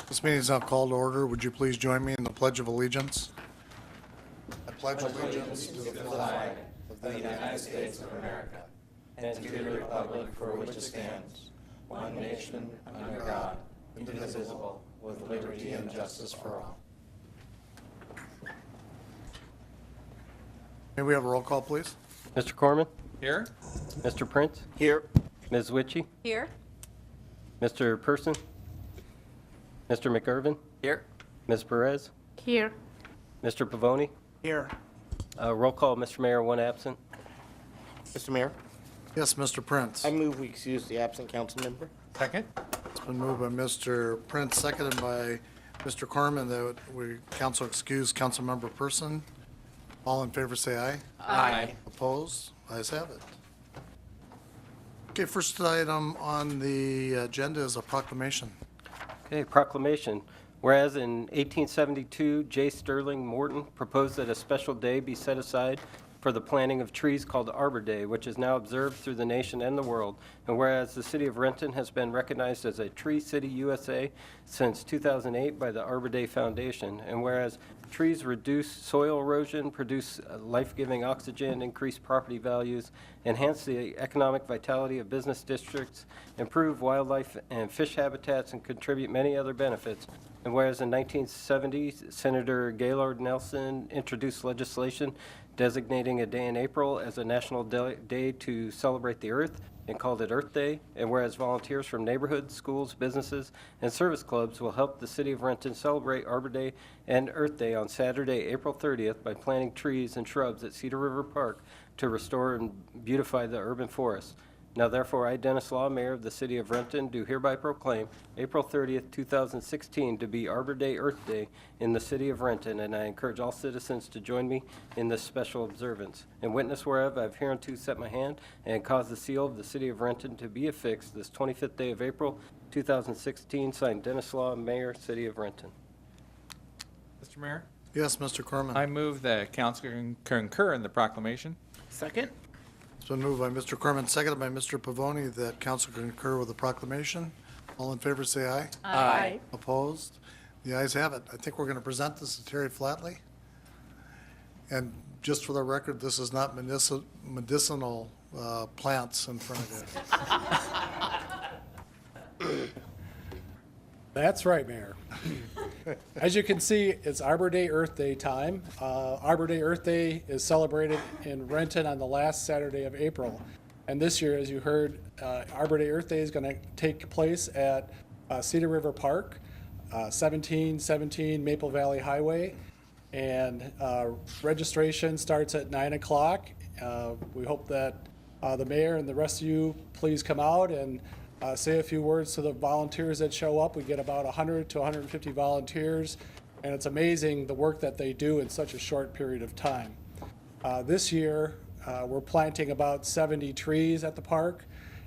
This meeting is now called to order. Would you please join me in the Pledge of Allegiance? I pledge allegiance to the flag of the United States of America and to the republic for which it stands, one nation, under God, indivisible, with liberty and justice for all. May we have a roll call, please? Mr. Corman? Here. Mr. Prince? Here. Ms. Witchy? Here. Mr. Person? Mr. McIrvin? Here. Ms. Perez? Here. Mr. Pavoni? Here. Roll call, Mr. Mayor, one absent. Mr. Mayor, Yes, Mr. Prince. I move we excuse the absent council member. Second. It's been moved by Mr. Prince, seconded by Mr. Corman, that we council excuse Councilmember Person. All in favor say aye. Aye. Opposed? Ayes have it. Okay, first item on the agenda is a proclamation. Okay, proclamation. Whereas in 1872, J. Sterling Morton proposed that a special day be set aside for the planting of trees called Arbor Day, which is now observed through the nation and the world. And whereas the city of Renton has been recognized as a Tree City USA since 2008 by the Arbor Day Foundation. And whereas trees reduce soil erosion, produce life-giving oxygen, increase property values, enhance the economic vitality of business districts, improve wildlife and fish habitats, and contribute many other benefits. And whereas in 1970, Senator Gaylord Nelson introduced legislation designating a day in April as a national day to celebrate the earth and called it Earth Day. And whereas volunteers from neighborhoods, schools, businesses, and service clubs will help the city of Renton celebrate Arbor Day and Earth Day on Saturday, April 30th by planting trees and shrubs at Cedar River Park to restore and beautify the urban forest. Now therefore, I, Dennis Law, Mayor of the City of Renton, do hereby proclaim April 30th, 2016 to be Arbor Day, Earth Day in the City of Renton, and I encourage all citizens to join me in this special observance. And witness whereof I have hereunto set my hand and caused the seal of the City of Renton to be affixed this 25th day of April, 2016, signed Dennis Law, Mayor, City of Renton. Mr. Mayor, Yes, Mr. Corman. I move that council concur in the proclamation. Second? It's been moved by Mr. Corman, seconded by Mr. Pavoni, that council concur with the proclamation. All in favor say aye. Aye. Opposed? The ayes have it. I think we're going to present this to Terry Flatley. And just for the record, this is not medicinal plants in front of you. That's right, Mayor. As you can see, it's Arbor Day, Earth Day time. Arbor Day, Earth Day is celebrated in Renton on the last Saturday of April. And this year, as you heard, Arbor Day, Earth Day is going to take place at Cedar River Park, 1717 Maple Valley Highway. And registration starts at 9 o'clock. We hope that the mayor and the rest of you please come out and say a few words to the volunteers that show up. We get about 100 to 150 volunteers, and it's amazing the work that they do in such a short period of time. This year, we're planting about 70 trees at the park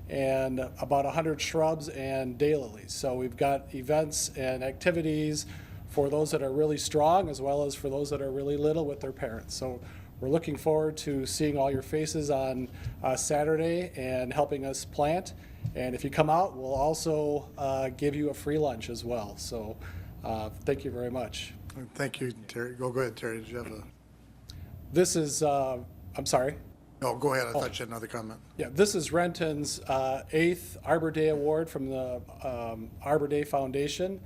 and about 100 shrubs and daylilies. So we've got events and activities for those that are really strong as well as for those that are really little with their parents. So we're looking forward to seeing all your faces on Saturday and helping us plant. And if you come out, we'll also give you a free lunch as well. So thank you very much. Thank you, Terry. Go ahead, Terry. Did you have a? This is, I'm sorry. No, go ahead. I thought you had another comment. Yeah, this is Renton's 8th Arbor Day Award from the Arbor Day Foundation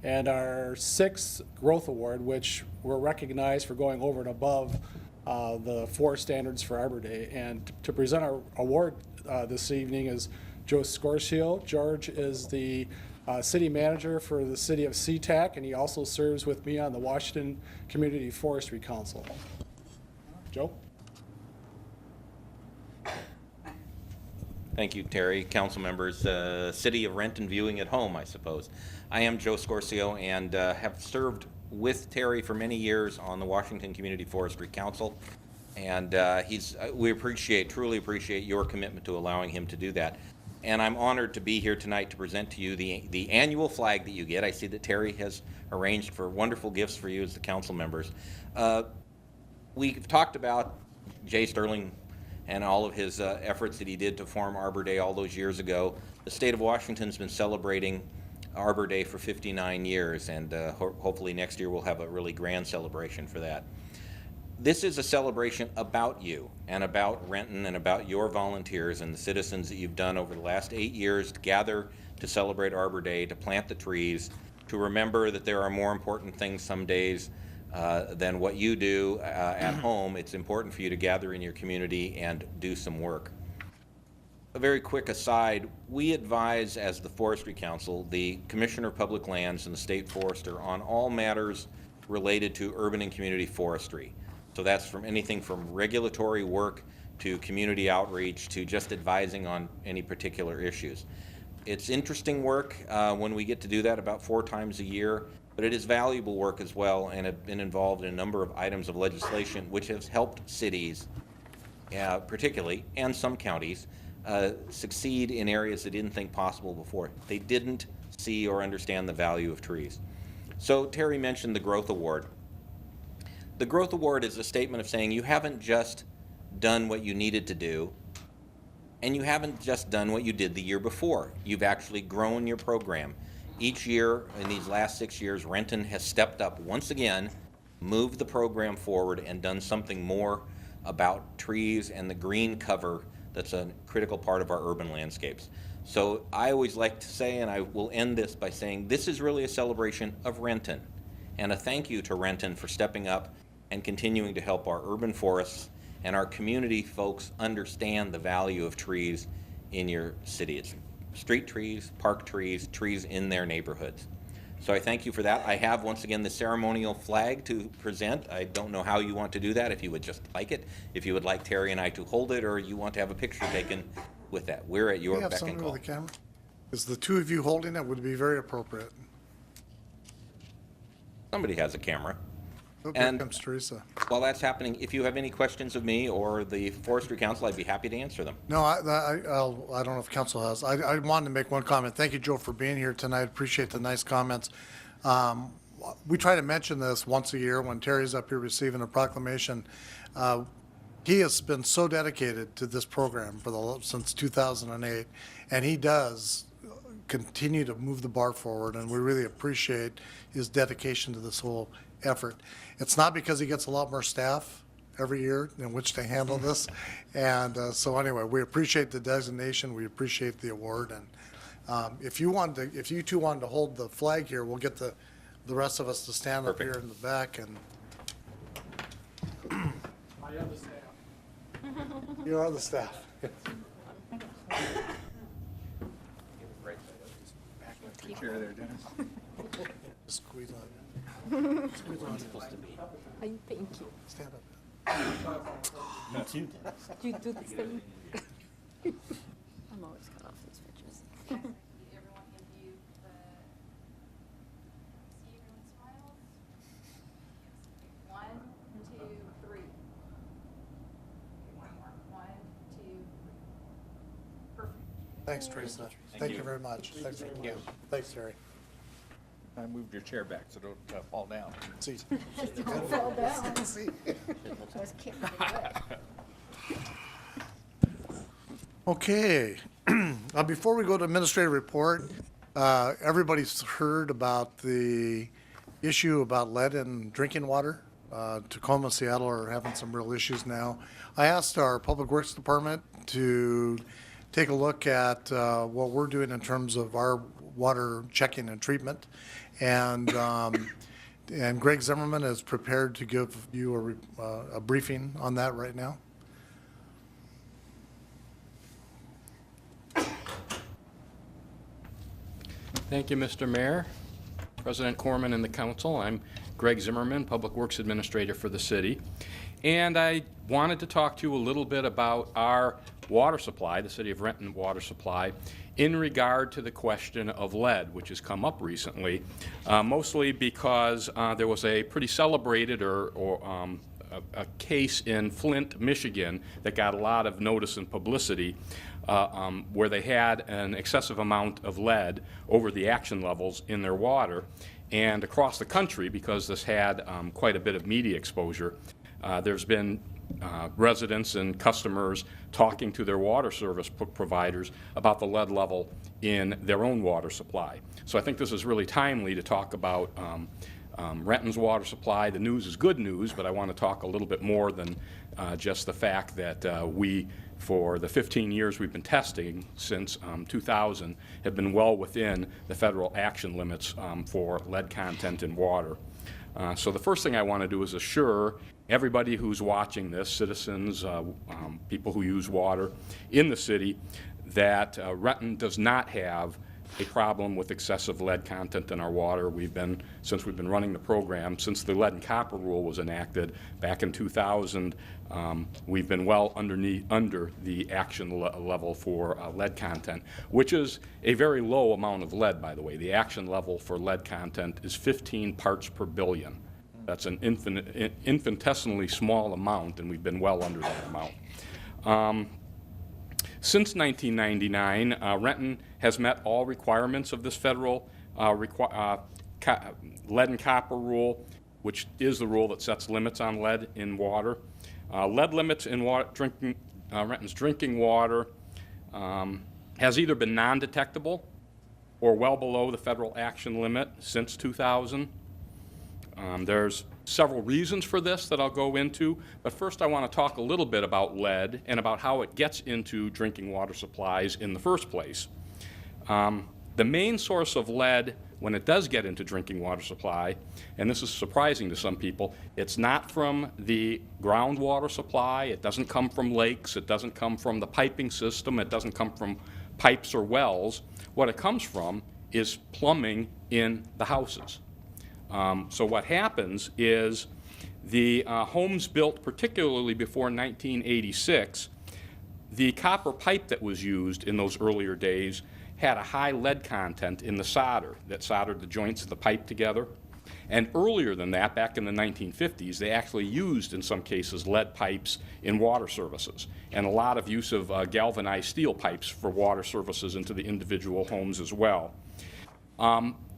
and our 6th Growth Award, which we're recognized for going over and above the 4 standards for Arbor Day. And to present our award this evening is Joe Scorcio. George is the city manager for the city of SeaTac, and he also serves with me on the Washington Community Forestry Council. Joe? Thank you, Terry. Council members, City of Renton viewing at home, I suppose. I am Joe Scorcio and have served with Terry for many years on the Washington Community Forestry Council. And we truly appreciate your commitment to allowing him to do that. And I'm honored to be here tonight to present to you the annual flag that you get. I see that Terry has arranged for wonderful gifts for you as the council members. We've talked about Jay Sterling and all of his efforts that he did to form Arbor Day all those years ago. The state of Washington's been celebrating Arbor Day for 59 years, and hopefully next year we'll have a really grand celebration for that. This is a celebration about you and about Renton and about your volunteers and the citizens that you've done over the last 8 years to gather to celebrate Arbor Day, to plant the trees, to remember that there are more important things some days than what you do at home. It's important for you to gather in your community and do some work. A very quick aside, we advise as the Forestry Council, the Commissioner of Public Lands and the State Forester on all matters related to urban and community forestry. So that's from anything from regulatory work to community outreach to just advising on any particular issues. It's interesting work when we get to do that about 4 times a year, but it is valuable work as well, and have been involved in a number of items of legislation which has helped cities particularly, and some counties, succeed in areas they didn't think possible before. They didn't see or understand the value of trees. So Terry mentioned the Growth Award. The Growth Award is a statement of saying you haven't just done what you needed to do, and you haven't just done what you did the year before. You've actually grown your program. Each year in these last 6 years, Renton has stepped up once again, moved the program forward, and done something more about trees and the green cover that's a critical part of our urban landscapes. So I always like to say, and I will end this by saying, this is really a celebration of Renton, and a thank you to Renton for stepping up and continuing to help our urban forests and our community folks understand the value of trees in your city. It's street trees, park trees, trees in their neighborhoods. So I thank you for that. I have, once again, the ceremonial flag to present. I don't know how you want to do that, if you would just like it, if you would like Terry and I to hold it, or you want to have a picture taken with that. We're at your We have beck and somebody call. with a camera? Is the two of you holding it would be very appropriate. Somebody has a camera. Oh, here And- comes Teresa. While that's happening, if you have any questions of me or the Forestry Council, I'd be happy to answer them. No, I don't know if council has. I wanted to make one comment. Thank you, Joe, for being here tonight. Appreciate the nice comments. We try to mention this once a year when Terry's up here receiving a proclamation. He has been so dedicated to this program since 2008, and he does continue to move the bar forward, and we really appreciate his dedication to this whole effort. It's not because he gets a lot more staff every year in which to handle this, and so anyway, we appreciate the designation, we appreciate the award, and if you two wanted to hold the flag here, we'll get the rest of us to stand up Perfect. here in the back, and I have the staff. you are the staff. Chair there, Dennis. Squeeze on. I thank you. Stand up. Do you do the same? I'm always cut off these pictures. Everyone give you the, see everyone smiles? One, two, three. One more. One, two, perfect. Thanks, Teresa. Thank you very much. Thanks for coming. Thanks, Terry. I moved your chair back so don't fall down. See. Don't fall down. See. I was kicking it away. Okay. Before we go to administrative report, everybody's heard about the issue about lead in drinking water. Tacoma, Seattle are having some real issues now. I asked our Public Works Department to take a look at what we're doing in terms of our water checking and treatment. And Greg Zimmerman is prepared to give you a briefing on that right now. Thank you, Mr. Mayor, President Corman, and the council. I'm Greg Zimmerman, Public Works Administrator for the city. And I wanted to talk to you a little bit about our water supply, the City of Renton water supply, in regard to the question of lead, which has come up recently, mostly because there was a pretty celebrated a case in Flint, Michigan that got a lot of notice and publicity where they had an excessive amount of lead over the action levels in their water. And across the country, because this had quite a bit of media exposure, there's been residents and customers talking to their water service providers about the lead level in their own water supply. So I think this is really timely to talk about Renton's water supply. The news is good news, but I want to talk a little bit more than just the fact that we, for the 15 years we've been testing since 2000, have been well within the federal action limits for lead content in water. So the first thing I want to do is assure everybody who's watching this, citizens, people who use water in the city, that Renton does not have a problem with excessive lead content in our water. Since we've been running the program, since the lead and copper rule was enacted back in 2000, we've been well under the action level for lead content, which is a very low amount of lead, by the way. The action level for lead content is 15 parts per billion. That's an infinitesimally small amount, and we've been well under that amount. Since 1999, Renton has met all requirements of this federal lead and copper rule, which is the rule that sets limits on lead in water. Lead limits in Renton's drinking water has either been non-detectable or well below the federal action limit since 2000. There's several reasons for this that I'll go into, but first I want to talk a little bit about lead and about how it gets into drinking water supplies in the first place. The main source of lead when it does get into drinking water supply, and this is surprising to some people, it's not from the groundwater supply, it doesn't come from lakes, it doesn't come from the piping system, it doesn't come from pipes or wells. What it comes from is plumbing in the houses. So what happens is the homes built particularly before 1986, the copper pipe that was used in those earlier days had a high lead content in the solder that soldered the joints of the pipe together. And earlier than that, back in the 1950s, they actually used, in some cases, lead pipes in water services, and a lot of use of galvanized steel pipes for water services into the individual homes as well.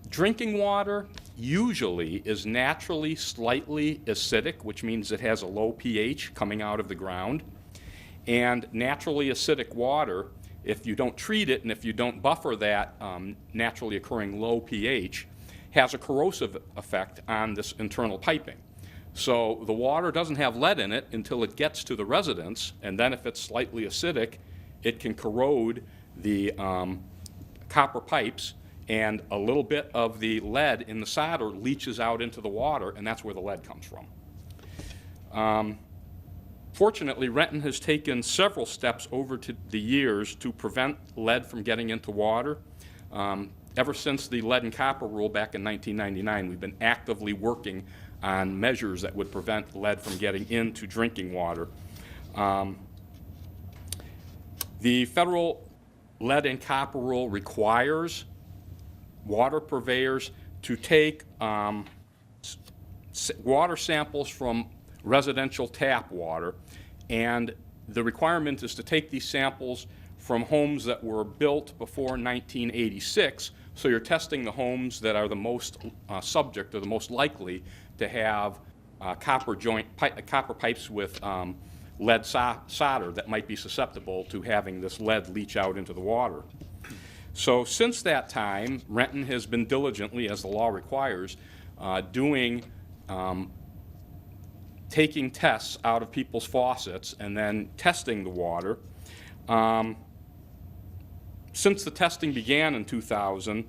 Drinking water usually is naturally slightly acidic, which means it has a low pH coming out of the ground. And naturally acidic water, if you don't treat it and if you don't buffer that naturally occurring low pH, has a corrosive effect on this internal piping. So the water doesn't have lead in it until it gets to the residence, and then if it's slightly acidic, it can corrode the copper pipes, and a little bit of the lead in the solder leaches out into the water, and that's where the lead comes from. Fortunately, Renton has taken several steps over the years to prevent lead from getting into water. Ever since the lead and copper rule back in 1999, we've been actively working on measures that would prevent lead from getting into drinking water. The federal lead and copper rule requires water purveyors to take water samples from residential tap water, and the requirement is to take these samples from homes that were built before 1986, so you're testing the homes that are the most subject or the most likely to have copper pipes with lead solder that might be susceptible to having this lead leach out into the water. So since that time, Renton has been diligently, as the law requires, taking tests out of people's faucets and then testing the water. Since the testing began in 2000,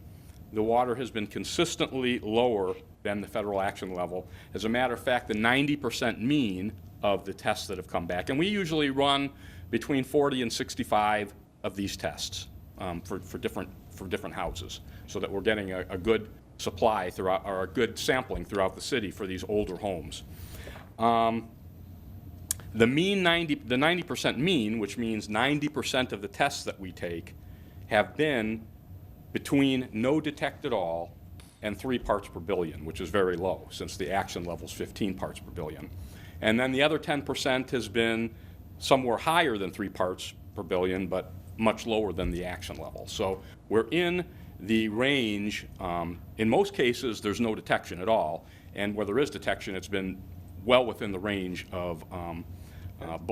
the water has been consistently lower than the federal action level. As a matter of fact, the 90% mean of the tests that have come back, and we usually run between 40 and 65 of these tests for different houses, so that we're getting a good supply throughout, or a good sampling throughout the city for these older homes. The 90% mean, which means 90% of the tests that we take have been between no detect at all and 3 parts per billion, which is very low since the action level is 15 parts per billion. And then the other 10% has been somewhere higher than 3 parts per billion, but much lower than the action level. So we're in the range. In most cases, there's no detection at all, and where there is detection, it's been well within the range of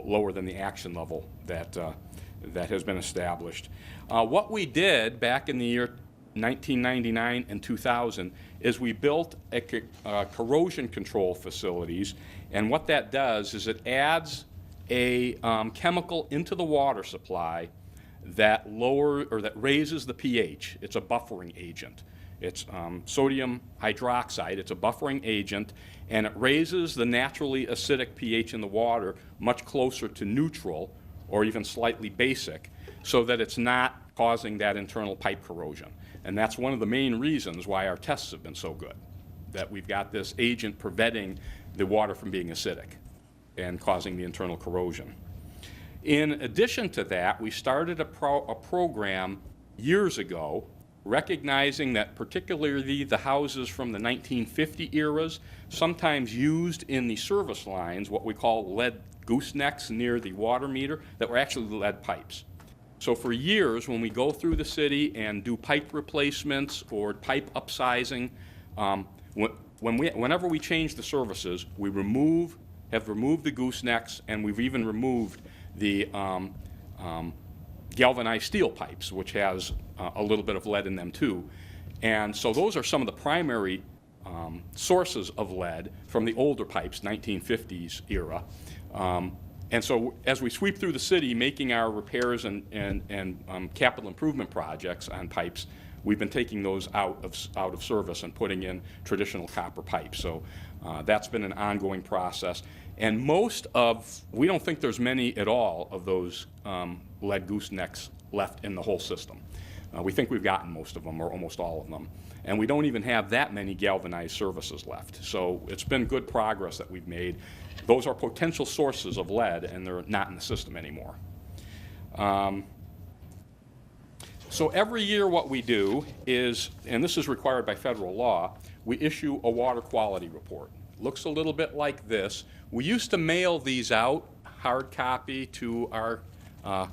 lower than the action level that has been established. What we did back in the year 1999 and 2000 is we built corrosion control facilities, and what that does is it adds a chemical into the water supply that raises the pH. It's a buffering agent. It's sodium hydroxide. It's a buffering agent, and it raises the naturally acidic pH in the water much closer to neutral or even slightly basic, so that it's not causing that internal pipe corrosion. And that's one of the main reasons why our tests have been so good, that we've got this agent preventing the water from being acidic and causing the internal corrosion. In addition to that, we started a program years ago recognizing that particularly the houses from the 1950 eras sometimes used in the service lines what we call lead goosenecks near the water meter that were actually lead pipes. So for years, when we go through the city and do pipe replacements or pipe upsizing, whenever we change the services, we have removed the goosenecks, and we've even removed the galvanized steel pipes, which has a little bit of lead in them too. And so those are some of the primary sources of lead from the older pipes, 1950s era. And so as we sweep through the city making our repairs and capital improvement projects on pipes, we've been taking those out of service and putting in traditional copper pipes. So that's been an ongoing process. And we don't think there's many at all of those lead goosenecks left in the whole system. We think we've gotten most of them, or almost all of them. And we don't even have that many galvanized services left. So it's been good progress that we've made. Those are potential sources of lead, and they're not in the system anymore. So every year what we do is, and this is required by federal law, we issue a water quality report. Looks a little bit like this. We used to mail these out, hard copy, to our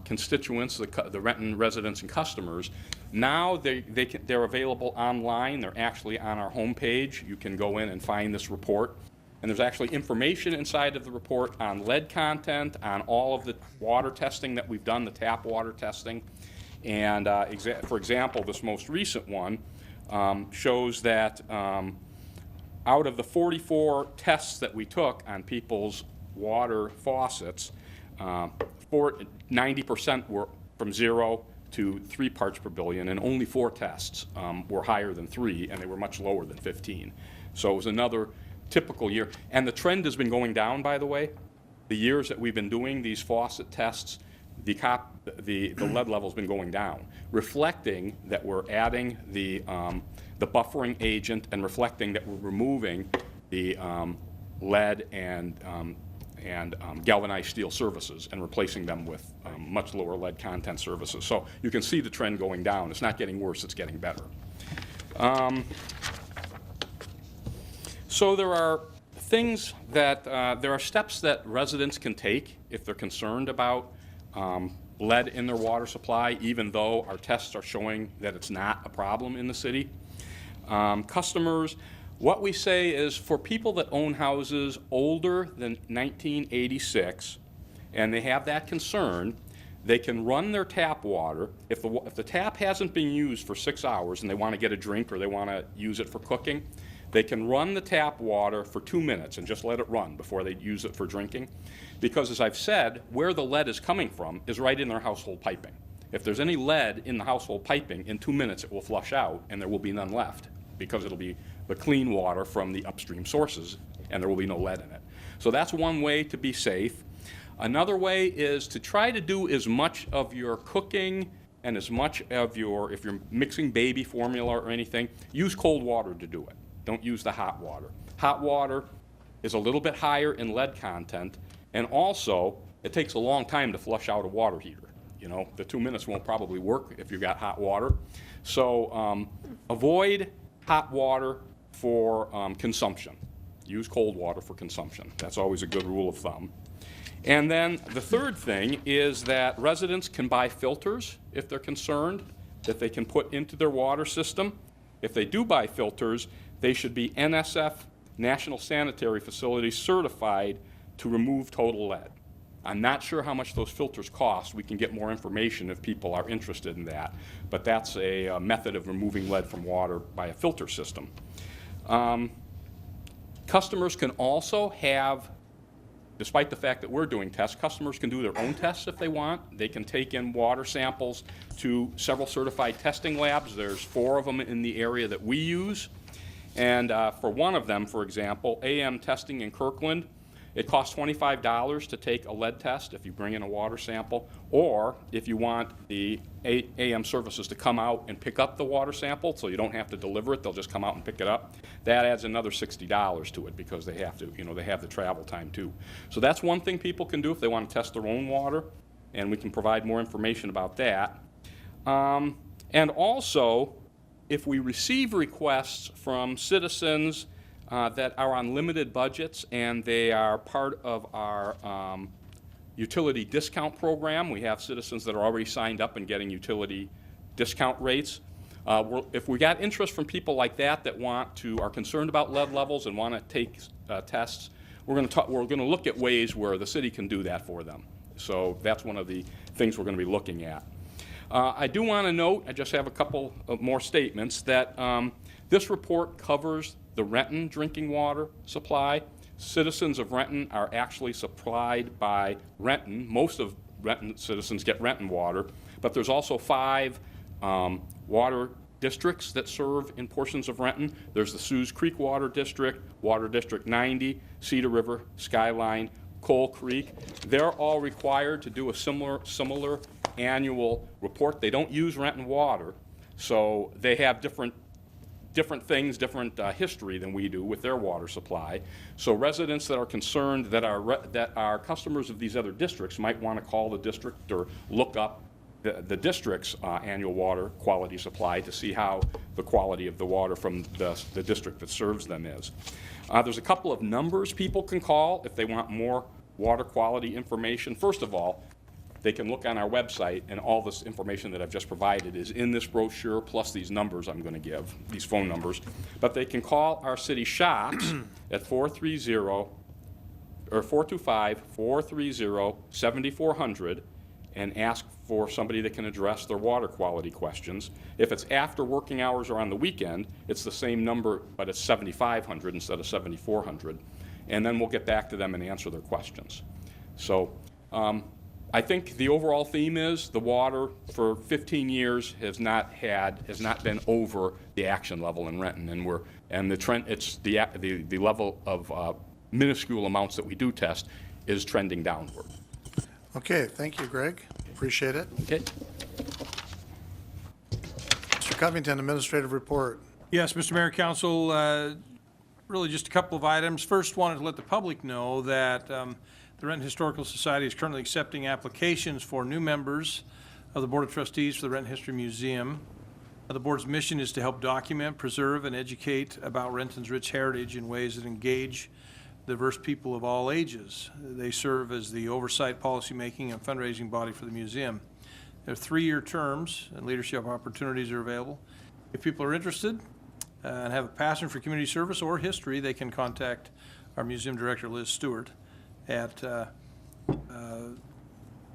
constituents, the Renton residents and customers. Now they're available online. They're actually on our homepage. You can go in and find this report. And there's actually information inside of the report on lead content, on all of the water testing that we've done, the tap water testing. And for example, this most recent one shows that out of the 44 tests that we took on people's water faucets, 90% were from 0 to 3 parts per billion, and only 4 tests were higher than 3, and they were much lower than 15. So it was another typical year. And the trend has been going down, by the way. The years that we've been doing these faucet tests, the lead level's been going down, reflecting that we're adding the buffering agent and reflecting that we're removing the lead and galvanized steel services and replacing them with much lower lead content services. So you can see the trend going down. It's not getting worse, it's getting better. So there are things that, there are steps that residents can take if they're concerned about lead in their water supply, even though our tests are showing that it's not a problem in the city. Customers, what we say is for people that own houses older than 1986 and they have that concern, they can run their tap water. If the tap hasn't been used for 6 hours and they want to get a drink or they want to use it for cooking, they can run the tap water for 2 minutes and just let it run before they use it for drinking. Because as I've said, where the lead is coming from is right in their household piping. If there's any lead in the household piping, in 2 minutes it will flush out and there will be none left, because it'll be the clean water from the upstream sources and there will be no lead in it. So that's one way to be safe. Another way is to try to do as much of your cooking and as much of your, if you're mixing baby formula or anything, use cold water to do it. Don't use the hot water. Hot water is a little bit higher in lead content, and also it takes a long time to flush out a water heater. You know, the 2 minutes won't probably work if you've got hot water. So avoid hot water for consumption. Use cold water for consumption. That's always a good rule of thumb. And then the third thing is that residents can buy filters if they're concerned that they can put into their water system. If they do buy filters, they should be NSF, National Sanitary Facility, certified to remove total lead. I'm not sure how much those filters cost. We can get more information if people are interested in that. But that's a method of removing lead from water by a filter system. Customers can also have, despite the fact that we're doing tests, customers can do their own tests if they want. They can take in water samples to several certified testing labs. There's 4 of them in the area that we use. And for one of them, for example, AM Testing in Kirkland, it costs $25 to take a lead test if you bring in a water sample, or if you want the AM services to come out and pick up the water sample so you don't have to deliver it, they'll just come out and pick it up. That adds another $60 to it because they have to, they have the travel time too. So that's one thing people can do if they want to test their own water, and we can provide more information about that. And also, if we receive requests from citizens that are on limited budgets and they are part of our utility discount program. We have citizens that are already signed up and getting utility discount rates. If we got interest from people like that that are concerned about lead levels and want to take tests, we're going to look at ways where the city can do that for them. So that's one of the things we're going to be looking at. I do want to note, I just have a couple of more statements, that this report covers the Renton drinking water supply. Citizens of Renton are actually supplied by Renton. Most of Renton citizens get Renton water, but there's also 5 water districts that serve in portions of Renton. There's the Sues Creek Water District, Water District 90, Cedar River, Skyline, Coal Creek. They're all required to do a similar annual report. They don't use Renton water, so they have different things, different history than we do with their water supply. So residents that are concerned that are customers of these other districts might want to call the district or look up the district's annual water quality supply to see how the quality of the water from the district that serves them is. There's a couple of numbers people can call if they want more water quality information. First of all, they can look on our website, and all this information that I've just provided is in this brochure, plus these numbers I'm going to give, these phone numbers. But they can call our city shops at 425-430-7400 and ask for somebody that can address their water quality questions. If it's after working hours or on the weekend, it's the same number, but it's 7,500 instead of 7,400. And then we'll get back to them and answer their questions. So, I think the overall theme is the water for 15 years has not been over the action level in Renton, and the trend, it's the level of minuscule amounts that we do test is trending downward. Okay, thank you, Greg. Appreciate it. Okay. Mr. Covington, administrative report. Yes, Mr. Mayor, Council, really just a couple of items. First, wanted to let the public know that the Renton Historical Society is currently accepting applications for new members of the Board of Trustees for the Renton History Museum. The board's mission is to help document, preserve, and educate about Renton's rich heritage in ways that engage diverse people of all ages. They serve as the oversight, policymaking, and fundraising body for the museum. There are 3-year terms, and leadership opportunities are available. If people are interested and have a passion for community service or history, they can contact our museum director, Liz Stewart, at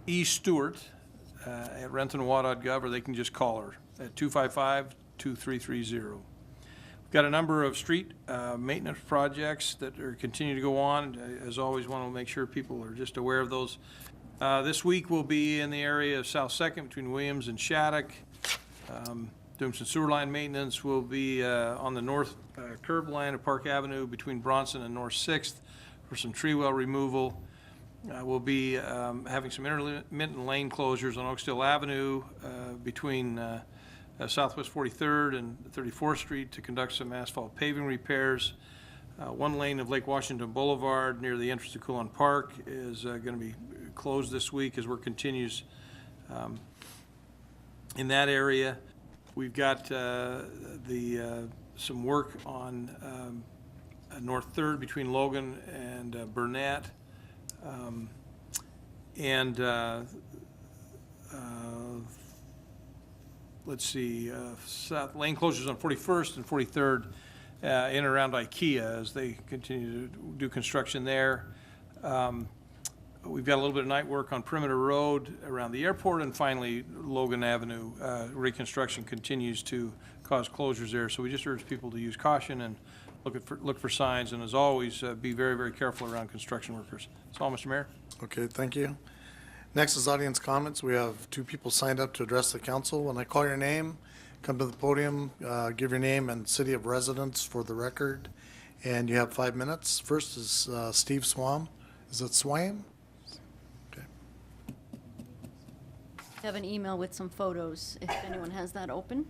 estewart@rentonwa.gov, or they can just call her at 255-2330. We've got a number of street maintenance projects that are continuing to go on. As always, want to make sure people are just aware of those. This week we'll be in the area of South 2nd between Williams and Shattuck. Doing some sewer line maintenance. We'll be on the north curb line of Park Avenue between Bronson and North 6th for some tree well removal. We'll be having some intermittent lane closures on Oakdale Avenue between Southwest 43rd and 34th Street to conduct some asphalt paving repairs. One lane of Lake Washington Boulevard near the entrance to Coulon Park is going to be closed this week as work continues in that area. We've got some work on North 3rd between Logan and Burnett. Let's see, south lane closures on 41st and 43rd in and around IKEA as they continue to do construction there. We've got a little bit of night work on Perimeter Road around the airport, and finally Logan Avenue. Reconstruction continues to cause closures there, so we just urge people to use caution and look for signs, and as always, be very, very careful around construction workers. That's all, Mr. Mayor. Okay, thank you. Next is audience comments. We have 2 people signed up to address the council. When I call your name, come to the podium, give your name and city of residence for the record, and you have 5 minutes. First is Steve Swam. Is it Swaim? Okay. I have an email with some photos, if anyone has that open.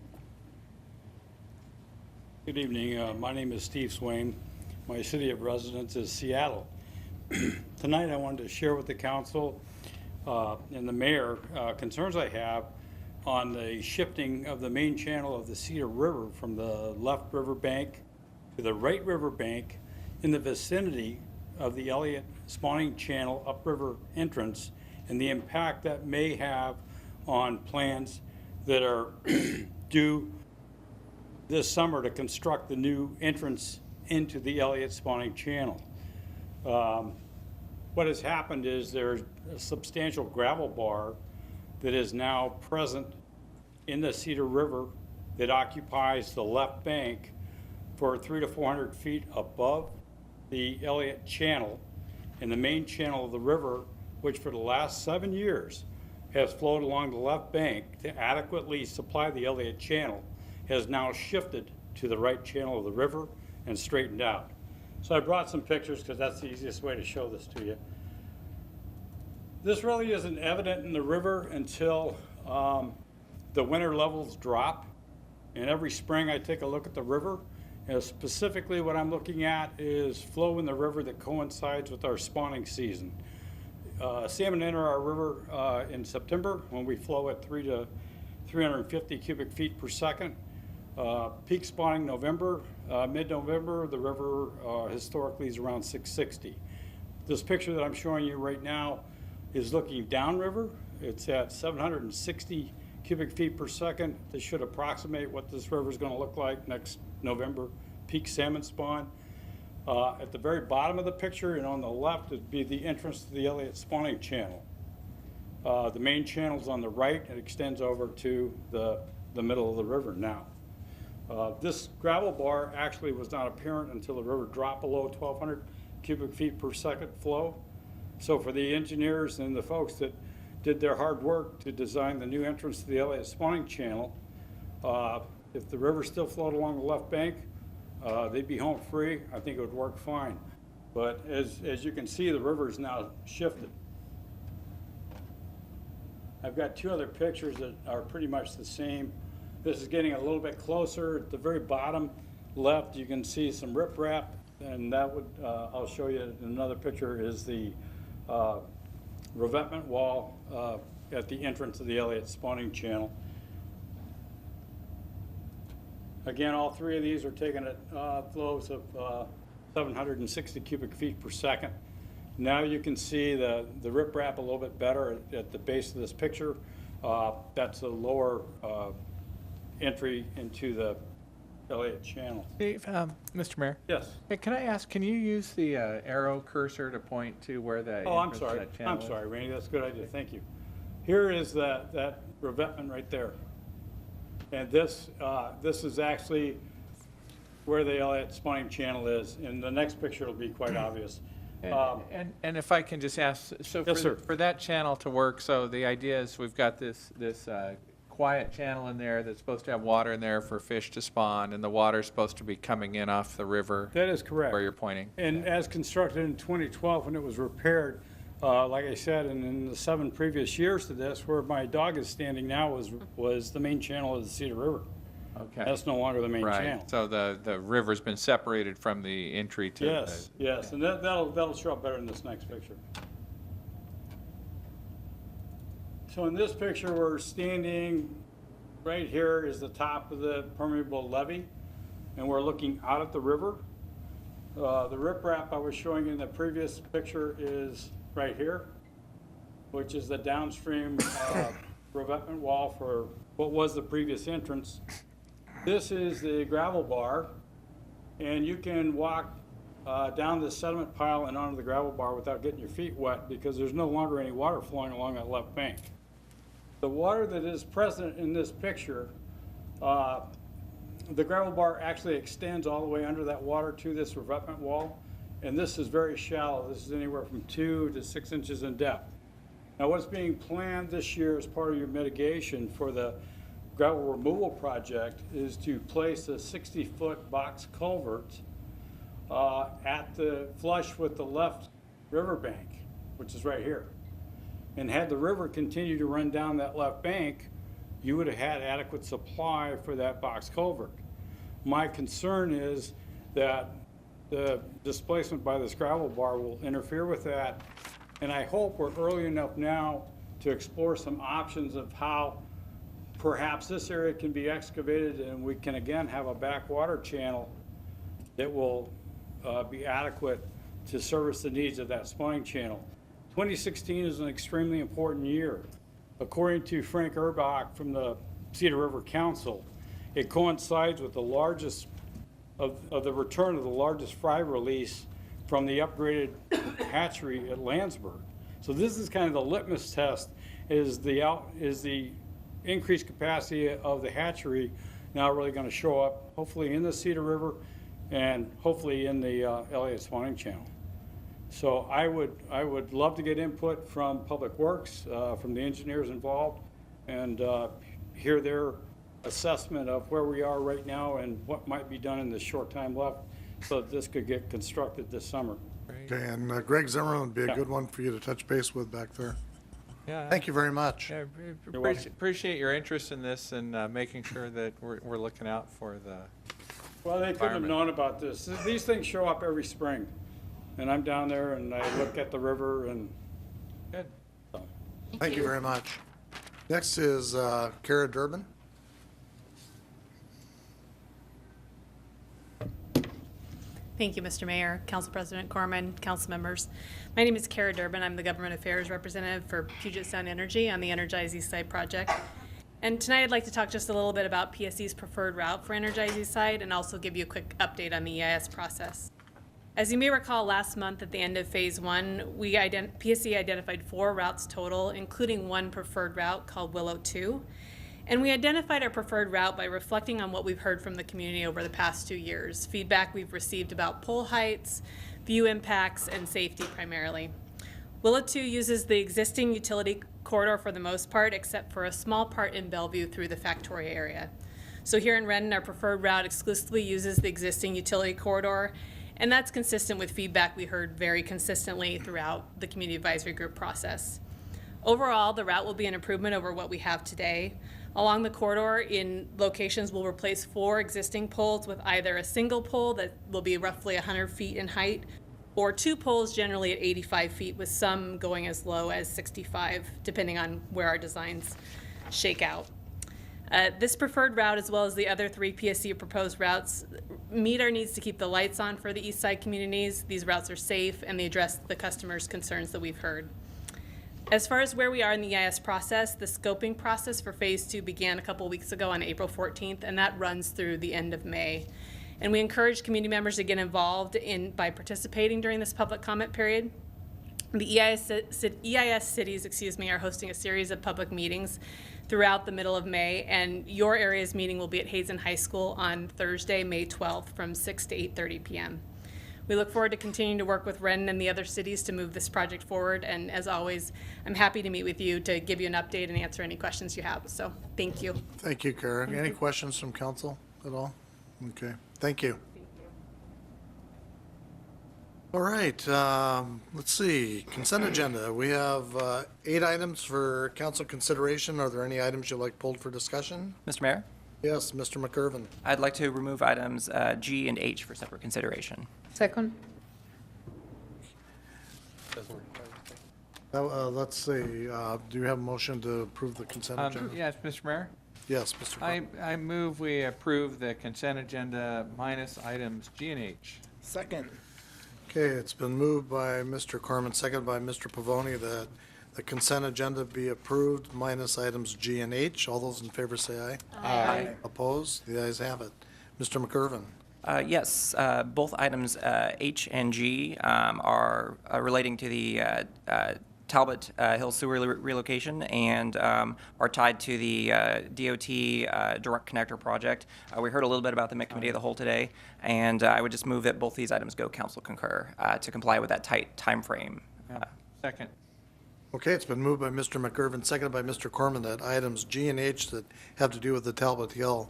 Good evening. My name is Steve Swain. My city of residence is Seattle. Tonight I wanted to share with the council and the mayor concerns I have on the shifting of the main channel of the Cedar River from the left river bank to the right river bank in the vicinity of the Elliott Spawning Channel upriver entrance, and the impact that may have on plans that are due this summer to construct the new entrance into the Elliott Spawning Channel. What has happened is there's a substantial gravel bar that is now present in the Cedar River that occupies the left bank for 300 to 400 feet above the Elliott Channel, and the main channel of the river, which for the last 7 years has flowed along the left bank to adequately supply the Elliott Channel, has now shifted to the right channel of the river and straightened out. So I brought some pictures because that's the easiest way to show this to you. This really isn't evident in the river until the winter levels drop. And every spring I take a look at the river. And specifically what I'm looking at is flow in the river that coincides with our spawning season. Salmon enter our river in September when we flow at 350 cubic feet per second. Peak spawning November, mid-November, the river historically is around 660. This picture that I'm showing you right now is looking downriver. It's at 760 cubic feet per second. This should approximate what this river is going to look like next November peak salmon spawn. At the very bottom of the picture and on the left would be the entrance to the Elliott Spawning Channel. The main channel is on the right. It extends over to the middle of the river now. This gravel bar actually was not apparent until the river dropped below 1,200 cubic feet per second flow. So for the engineers and the folks that did their hard work to design the new entrance to the Elliott Spawning Channel, if the river still flowed along the left bank, they'd be home free. I think it would work fine. But as you can see, the river is now shifted. I've got 2 other pictures that are pretty much the same. This is getting a little bit closer. At the very bottom left, you can see some riprap, and that would, I'll show you in another picture, is the revetment wall at the entrance of the Elliott Spawning Channel. Again, all 3 of these are taken at flows of 760 cubic feet per second. Now you can see the riprap a little bit better at the base of this picture. That's a lower entry into the Elliott Channel. Dave, Mr. Mayor? Yes. Hey, can I ask, can you use the arrow cursor to point to where the Oh, I'm entrance to sorry. that channel I'm is? sorry, Randy. That's a good idea. Thank you. Here is that revetment right there. And this is actually where the Elliott Spawning Channel is. In the next picture, it'll be quite obvious. And if I can just ask, so Yes, sir. for that channel to work, so the idea is we've got this quiet channel in there that's supposed to have water in there for fish to spawn, and the water's supposed to be coming in off the river That is correct. where you're pointing. And as constructed in 2012, when it was repaired, like I said, and in the 7 previous years to this, where my dog is standing now was the main channel of the Cedar River. Okay. That's no longer the main channel. Right, so the river's been separated from the entry to Yes, yes, and that'll show up better in this next picture. So in this picture, we're standing, right here is the top of the permeable levee, and we're looking out at the river. The riprap I was showing you in the previous picture is right here, which is the downstream revetment wall for what was the previous entrance. This is the gravel bar, and you can walk down this sediment pile and onto the gravel bar without getting your feet wet because there's no longer any water flowing along that left bank. The water that is present in this picture, the gravel bar actually extends all the way under that water to this revetment wall, and this is very shallow. This is anywhere from 2 to 6 inches in depth. Now, what's being planned this year as part of your mitigation for the gravel removal project is to place a 60-foot box culvert at the flush with the left riverbank, which is right here. And had the river continue to run down that left bank, you would have had adequate supply for that box culvert. My concern is that the displacement by this gravel bar will interfere with that, and I hope we're early enough now to explore some options of how perhaps this area can be excavated and we can again have a backwater channel that will be adequate to service the needs of that spawning channel. 2016 is an extremely important year. According to Frank Urbach from the Cedar River Council, it coincides with the largest of the return of the largest fry release from the upgraded hatchery at Landsberg. So this is kind of the litmus test, is the increased capacity of the hatchery now really going to show up, hopefully in the Cedar River and hopefully in the Elliott Spawning Channel. So I would love to get input from Public Works, from the engineers involved, and hear their assessment of where we are right now and what might be done in the short time left so that this could get constructed this summer. Okay, and Greg Zimmerman would be a Yeah. good one for you to touch base with back there. Yeah. Thank you very much. Yeah, You're welcome. appreciate your interest in this and making sure that we're looking out for the. Well, they couldn't have Environment. known about this. These things show up every spring. And I'm down there and I look at the river and Good. Thank you very much. Next is Kara Durbin. Thank you, Mr. Mayor, Council President Corman, council members. My name is Kara Durbin. I'm the Government Affairs Representative for Puget Sound Energy on the Energize East Side project. And tonight I'd like to talk just a little bit about PSE's preferred route for Energize East Side and also give you a quick update on the EIS process. As you may recall, last month at the end of Phase 1, PSE identified 4 routes total, including one preferred route called Willow 2. And we identified our preferred route by reflecting on what we've heard from the community over the past 2 years, feedback we've received about pole heights, view impacts, and safety primarily. Willow 2 uses the existing utility corridor for the most part, except for a small part in Bellevue through the Factoria area. So here in Renton, our preferred route exclusively uses the existing utility corridor, and that's consistent with feedback we heard very consistently throughout the community advisory group process. Overall, the route will be an improvement over what we have today. Along the corridor in locations, we'll replace 4 existing poles with either a single pole that will be roughly 100 feet in height, or 2 poles generally at 85 feet, with some going as low as 65, depending on where our designs shake out. This preferred route, as well as the other 3 PSC proposed routes, meet our needs to keep the lights on for the East Side communities. These routes are safe and they address the customers' concerns that we've heard. As far as where we are in the EIS process, the scoping process for Phase 2 began a couple weeks ago on April 14th, and that runs through the end of May. And we encourage community members to get involved by participating during this public comment period. The EIS cities, are hosting a series of public meetings throughout the middle of May, and your area's meeting will be at Hazen High School on Thursday, May 12th from 6 to 8:30 p.m. We look forward to continuing to work with Renton and the other cities to move this project forward, and as always, I'm happy to meet with you to give you an update and answer any questions you have. So, thank you. Thank you, Kara. Any questions from council at all? Okay, thank you. All right, let's see, consent agenda. We have 8 items for council consideration. Are there any items you'd like pulled for discussion? Mr. Mayor, Yes, Mr. McIrvin. I'd like to remove items G and H for separate consideration. Second. Let's see, do you have a motion to approve the consent agenda? Yes, Mr. Mayor, Yes, Mr. Crowe. I move we approve the consent agenda minus items G and H. Second. Okay, it's been moved by Mr. Corman, seconded by Mr. Pavoni, that the consent agenda be approved minus items G and H. All those in favor say aye. Aye. Opposed? The ayes have it. Mr. McIrvin. Yes, both items H and G are relating to the Talbot Hill Sewer relocation and are tied to the DOT Direct Connector project. We heard a little bit about the Committee of the Whole today, and I would just move that both these items go council concur to comply with that tight time frame. Second. Okay, it's been moved by Mr. McGurven, seconded by Mr. Corman, that items G and H that have to do with the Talbot Hill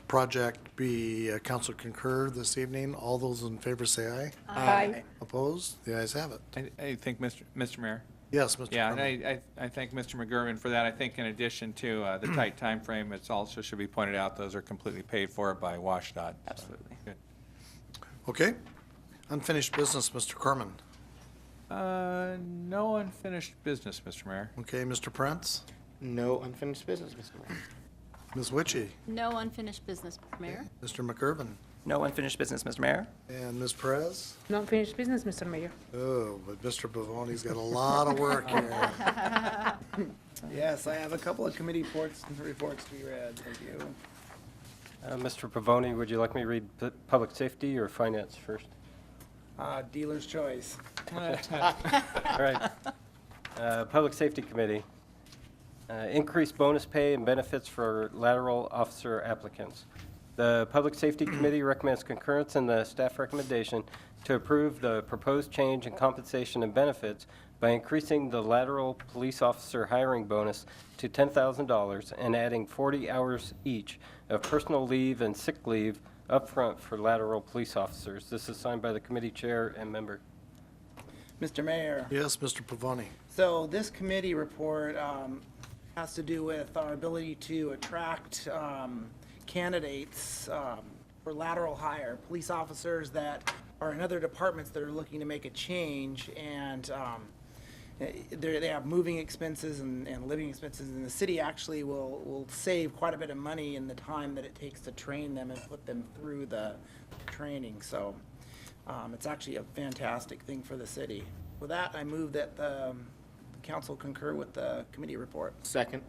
project be council concur this evening. All those in favor say aye. Aye. Opposed? The ayes have it. I think, Mr. Mayor. Yes, Mr. Yeah, and Corman. I thank Mr. McGurven for that. I think in addition to the tight time frame, it's also should be pointed out, those are completely paid for by WashDOT. Absolutely. Good. Okay. Unfinished business, Mr. Corman. No unfinished business, Mr. Mayor. Okay, Mr. Prince? No unfinished business, Mr. Mayor. Ms. Witchy? No unfinished business, Mr. Mayor. Mr. McGurven? No unfinished business, Mr. Mayor. And Ms. Perez? No unfinished business, Mr. Mayor. Oh, but Mr. Pavoni's got a lot of work here. Yes, I have a couple of committee reports to be read. Thank you. Mr. Pavoni, would you like me to read public safety or finance first? Dealer's choice. All right. Public Safety Committee. Increased bonus pay and benefits for lateral officer applicants. The Public Safety Committee recommends concurrence in the staff recommendation to approve the proposed change in compensation and benefits by increasing the lateral police officer hiring bonus to $10,000 and adding 40 hours each of personal leave and sick leave upfront for lateral police officers. This is signed by the committee chair and member. Mr. Mayor, Yes, Mr. Pavoni. so this committee report has to do with our ability to attract candidates for lateral hire, police officers that are in other departments that are looking to make a change, and they have moving expenses and living expenses, and the city actually will save quite a bit of money in the time that it takes to train them and put them through the training. So it's actually a fantastic thing for the city. With that, I move that the council concur with the committee report. Second.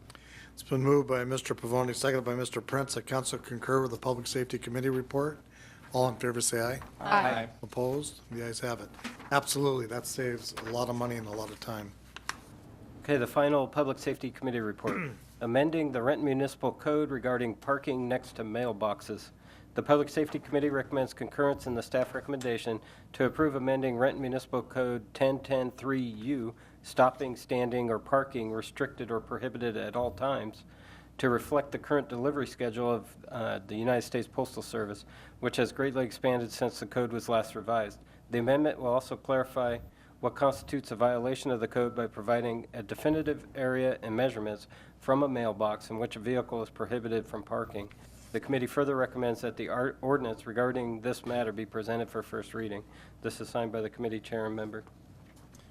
It's been moved by Mr. Pavoni, seconded by Mr. Prince, that council concur with the Public Safety Committee report. All in favor, say aye. Aye. Opposed? The ayes have it. Absolutely, that saves a lot of money and a lot of time. Okay, the final Public Safety Committee report. Amending the Renton Municipal Code regarding parking next to mailboxes. The Public Safety Committee recommends concurrence in the staff recommendation to approve amending Renton Municipal Code 1010-3U, stopping, standing, or parking restricted or prohibited at all times, to reflect the current delivery schedule of the United States Postal Service, which has greatly expanded since the code was last revised. The amendment will also clarify what constitutes a violation of the code by providing a definitive area and measurements from a mailbox in which a vehicle is prohibited from parking. The committee further recommends that the ordinance regarding this matter be presented for first reading. This is signed by the committee chair and member.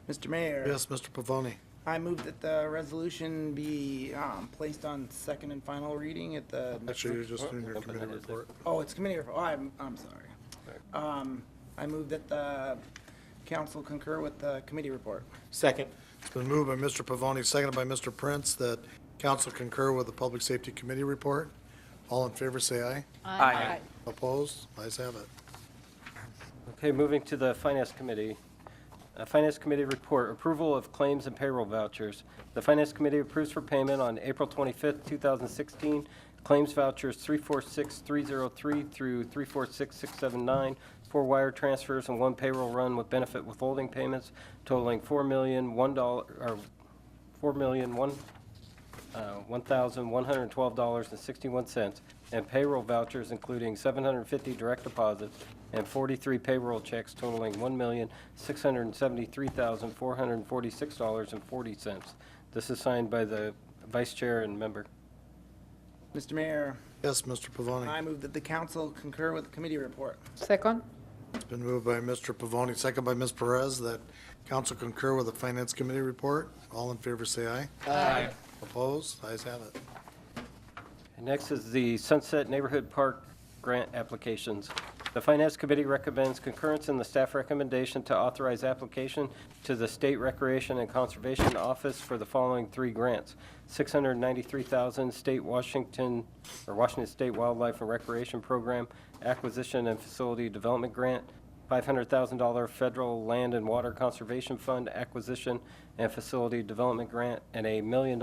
Mr. Mayor. Yes, Mr. Pavoni. I move that the resolution be placed on second and final reading at the. Actually, you're just doing your committee report. Oh, it's committee report. Oh, I'm sorry. I move that the council concur with the committee report. Second. It's been moved by Mr. Pavoni, seconded by Mr. Prince, that council concur with the Public Safety Committee report. All in favor, say aye. Aye. Opposed? Ayes have it. Okay, moving to the Finance Committee. Finance Committee report, approval of claims and payroll vouchers. The Finance Committee approves for payment on April 25th, 2016, claims vouchers 346303 through 346679, 4 wire transfers and 1 payroll run with benefit withholding payments totaling $1,112.61, and payroll vouchers including 750 direct deposits and 43 payroll checks totaling $1,673,446.40. This is signed by the Vice Chair and member. Mr. Mayor, Yes, Mr. Pavoni. I move that the council concur with the committee report. Second. It's been moved by Mr. Pavoni, seconded by Ms. Perez, that council concur with the Finance Committee report. All in favor, say aye. Aye. Opposed? Ayes have it. And next is the Sunset Neighborhood Park grant applications. The Finance Committee recommends concurrence in the staff recommendation to authorize application to the State Recreation and Conservation Office for the following 3 grants. $693,000 Washington State Wildlife and Recreation Program Acquisition and Facility Development Grant, $500,000 Federal Land and Water Conservation Fund Acquisition and Facility Development Grant, and a $1 million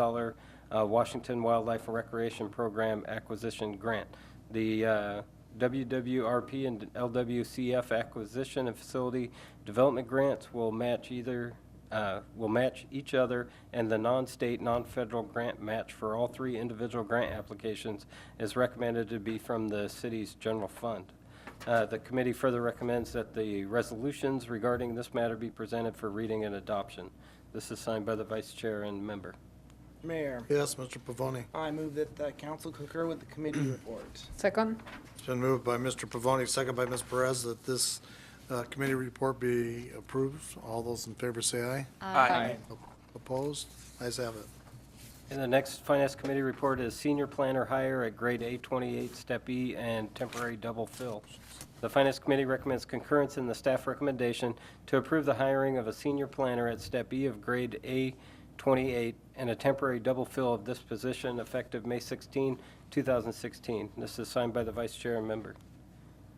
Washington Wildlife and Recreation Program Acquisition Grant. The WWRP and LWCF Acquisition and Facility Development Grants will match each other, and the non-state, non-federal grant match for all three individual grant applications is recommended to be from the city's general fund. The committee further recommends that the resolutions regarding this matter be presented for reading and adoption. This is signed by the vice chair and member. Mayor, Yes, Mr. Pavoni. I move that the council concur with the committee report. Second? It's been moved by Mr. Pavoni, second by Ms. Perez, that this committee report be approved. All those in favor say aye. Aye. Opposed? Ayes have it. And the next Finance Committee report is senior planner hire at grade A28, step E, and temporary double fill. The Finance Committee recommends concurrence in the staff recommendation to approve the hiring of a senior planner at step E of grade A28 and a temporary double fill of this position effective May 16, 2016. This is signed by the vice chair and member.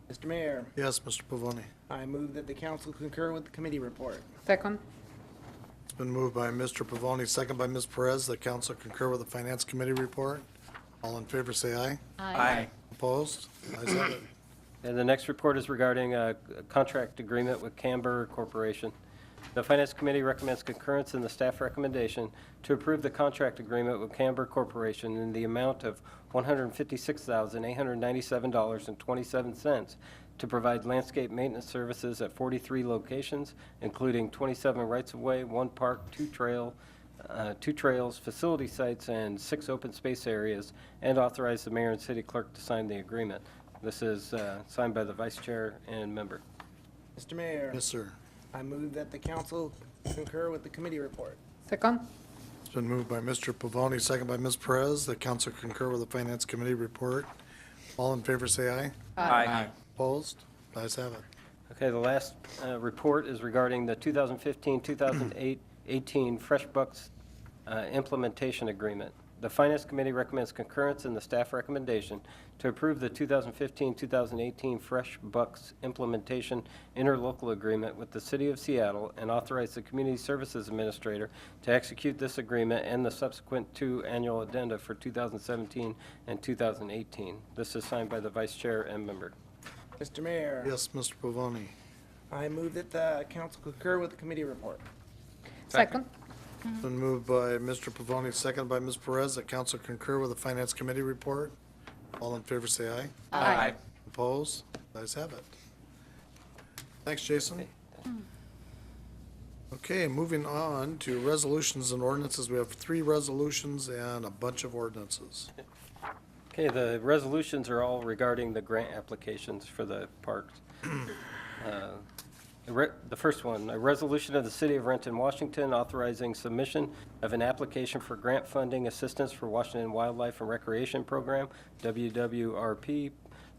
Mr. Mayor, Yes, Mr. Pavoni. I move that the council concur with the committee report. Second? It's been moved by Mr. Pavoni, second by Ms. Perez, that council concur with the Finance Committee report. All in favor say aye. Aye. Opposed? Ayes have it. And the next report is regarding a contract agreement with Camber Corporation. The Finance Committee recommends concurrence in the staff recommendation to approve the contract agreement with Camber Corporation in the amount of $156,897.27 to provide landscape maintenance services at 43 locations, including 27 rights-of-way, 1 park, 2 trails, facility sites, and 6 open space areas, and authorize the mayor and city clerk to sign the agreement. This is signed by the vice chair and member. Mr. Mayor, Yes, sir. I move that the council concur with the committee report. Second? It's been moved by Mr. Pavoni, second by Ms. Perez, that council concur with the Finance Committee report. All in favor say aye. Aye. Opposed? Ayes have it. Okay, the last report is regarding the 2015-2018 Fresh Bucks Implementation Agreement. The Finance Committee recommends concurrence in the staff recommendation to approve the 2015-2018 Fresh Bucks Implementation Interlocal Agreement with the City of Seattle and authorize the Community Services Administrator to execute this agreement and the subsequent 2 annual addenda for 2017 and 2018. This is signed by the Vice Chair and member. Mr. Mayor, Yes, Mr. Pavoni. I move that the council concur with the committee report. Second? It's been moved by Mr. Pavoni, second by Ms. Perez, that council concur with the Finance Committee report. All in favor say aye. Aye. Opposed? Ayes have it. Thanks, Jason. Okay, moving on to resolutions and ordinances. We have 3 resolutions and a bunch of ordinances. Okay, the resolutions are all regarding the grant applications for the parks. The first one, a resolution of the City of Renton, Washington, authorizing submission of an application for grant funding assistance for Washington Wildlife and Recreation Program, WWRP,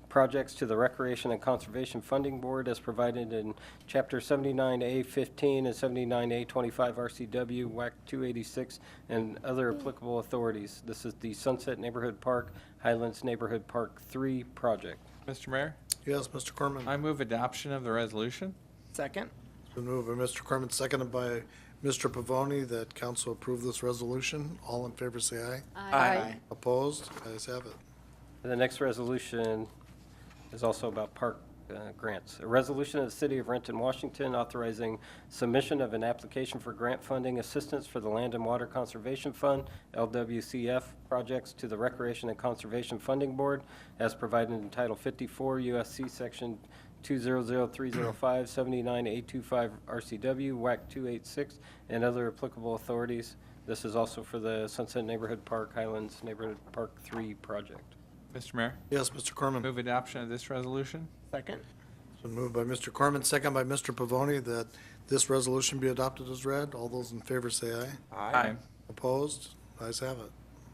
projects to the Recreation and Conservation Funding Board as provided in Chapter 79A15 and 79A25 RCW, WAC 286, and other applicable authorities. This is the Sunset Neighborhood Park, Highlands Neighborhood Park 3 project. Mr. Mayor, Yes, Mr. Corman. I move adoption of the resolution. Second? It's been moved by Mr. Corman, seconded by Mr. Pavoni, that council approve this resolution. All in favor say aye. Aye. Opposed? Ayes have it. And the next resolution is also about park grants. A resolution of the City of Renton, Washington, authorizing submission of an application for grant funding assistance for the Land and Water Conservation Fund, LWCF, projects to the Recreation and Conservation Funding Board as provided in Title 54 U.S.C. Section 200305, 79825 RCW, WAC 286, and other applicable authorities. This is also for the Sunset Neighborhood Park, Highlands Neighborhood Park 3 project. Mr. Mayor, Yes, Mr. Corman. move adoption of this resolution. Second? It's been moved by Mr. Corman, second by Mr. Pavoni, that this resolution be adopted as read. All those in favor say aye. Opposed? Ayes have it.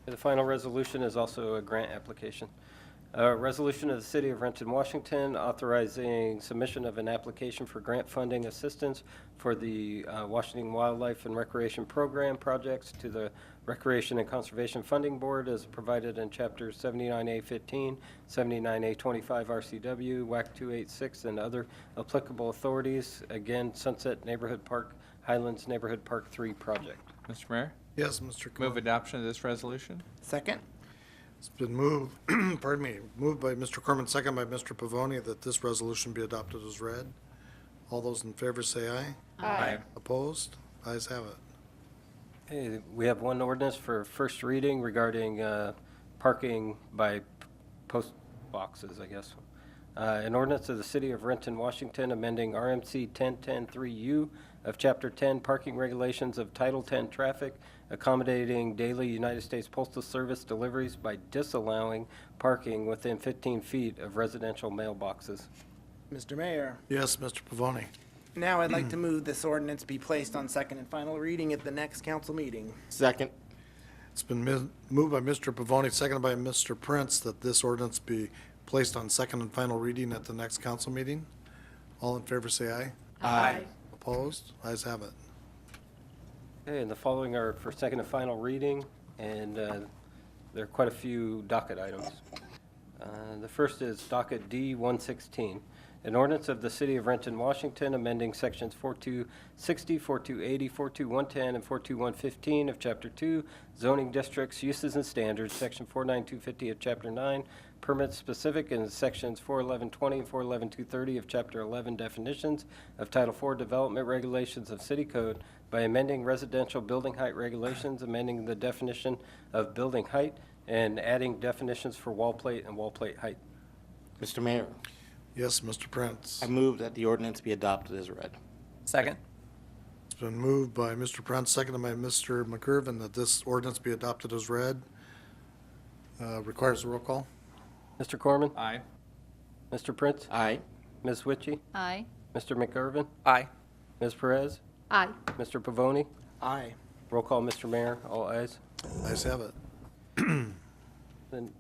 The final resolution is also a grant application. A resolution of the City of Renton, Washington, authorizing submission of an application for grant funding assistance for the Washington Wildlife and Recreation Program projects to the Recreation and Conservation Funding Board as provided in Chapter 79A15, 79A25 RCW, WAC 286, and other applicable authorities. Again, Sunset Neighborhood Park, Highlands Neighborhood Park 3 project. Mr. Mayor, Yes, Mr. move Clement. adoption of this resolution. Second? It's been moved, pardon me, moved by Mr. Corman, second by Mr. Pavoni, that this resolution be adopted as read. All those in favor say aye. Aye. Opposed? Ayes have it. Okay, we have one ordinance for first reading regarding parking by post boxes, I guess. An ordinance of the City of Renton, Washington, amending RMC 1010-3U of Chapter 10 Parking Regulations of Title 10 Traffic, accommodating daily United States Postal Service deliveries by disallowing parking within 15 feet of residential mailboxes. Mr. Mayor, Yes, Mr. Pavoni. now I'd like to move this ordinance be placed on second and final reading at the next council meeting. Second. It's been moved by Mr. Pavoni, seconded by Mr. Prince, that this ordinance be placed on second and final reading at the next council meeting. All in favor say aye. Aye. Opposed? Ayes have it. Okay, and the following are for second and final reading, and there are quite a few docket items. The first is docket D-116, an ordinance of the City of Renton, Washington, amending sections 4260, 4280, 42110, and 42115 of Chapter 2, zoning districts, uses and standards, section 49250 of Chapter 9, permits specific, and sections 41120 and 411-230 of Chapter 11, definitions of Title 4 development regulations of City Code by amending residential building height regulations, amending the definition of building height, and adding definitions for wall plate and wall plate height. Mr. Mayor, Yes, Mr. Prince. I move that the ordinance be adopted as read. Second? It's been moved by Mr. Prince, seconded by Mr. McGurven, that this ordinance be adopted as read. Requires a roll call. Mr. Corman? Aye. Mr. Prince? Aye. Ms. Witchy? Aye. Mr. McGurven? Aye. Ms. Perez? Aye. Mr. Pavoni? Aye. Roll call, Mr. Mayor, all ayes. Ayes have it. Then,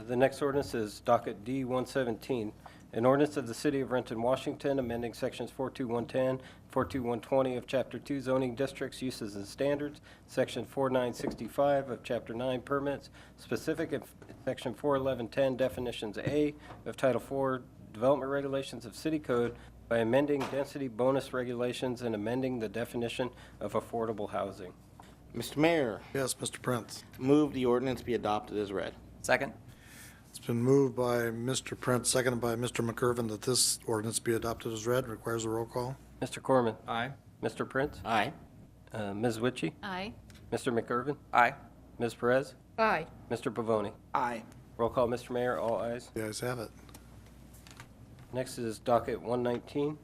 the next ordinance is docket D-117, an ordinance of the City of Renton, Washington, amending sections 42110, 42120 of Chapter 2 zoning districts, uses and standards, section 4965 of Chapter 9 permits, specific in section 41110 definitions A of Title 4 development regulations of City Code by amending density bonus regulations and amending the definition of affordable housing. Mr. Mayor, Yes, Mr. Prince. move the ordinance be adopted as read. Second? It's been moved by Mr. Prince, seconded by Mr. McGurven, that this ordinance be adopted as read. Requires a roll call. Mr. Corman? Aye. Mr. Prince? Aye. Ms. Witchy? Aye. Mr. McGurven? Aye. Ms. Perez? Aye. Mr. Pavoni? Aye. Roll call, Mr. Mayor, all ayes. The ayes have it. Next is docket 119,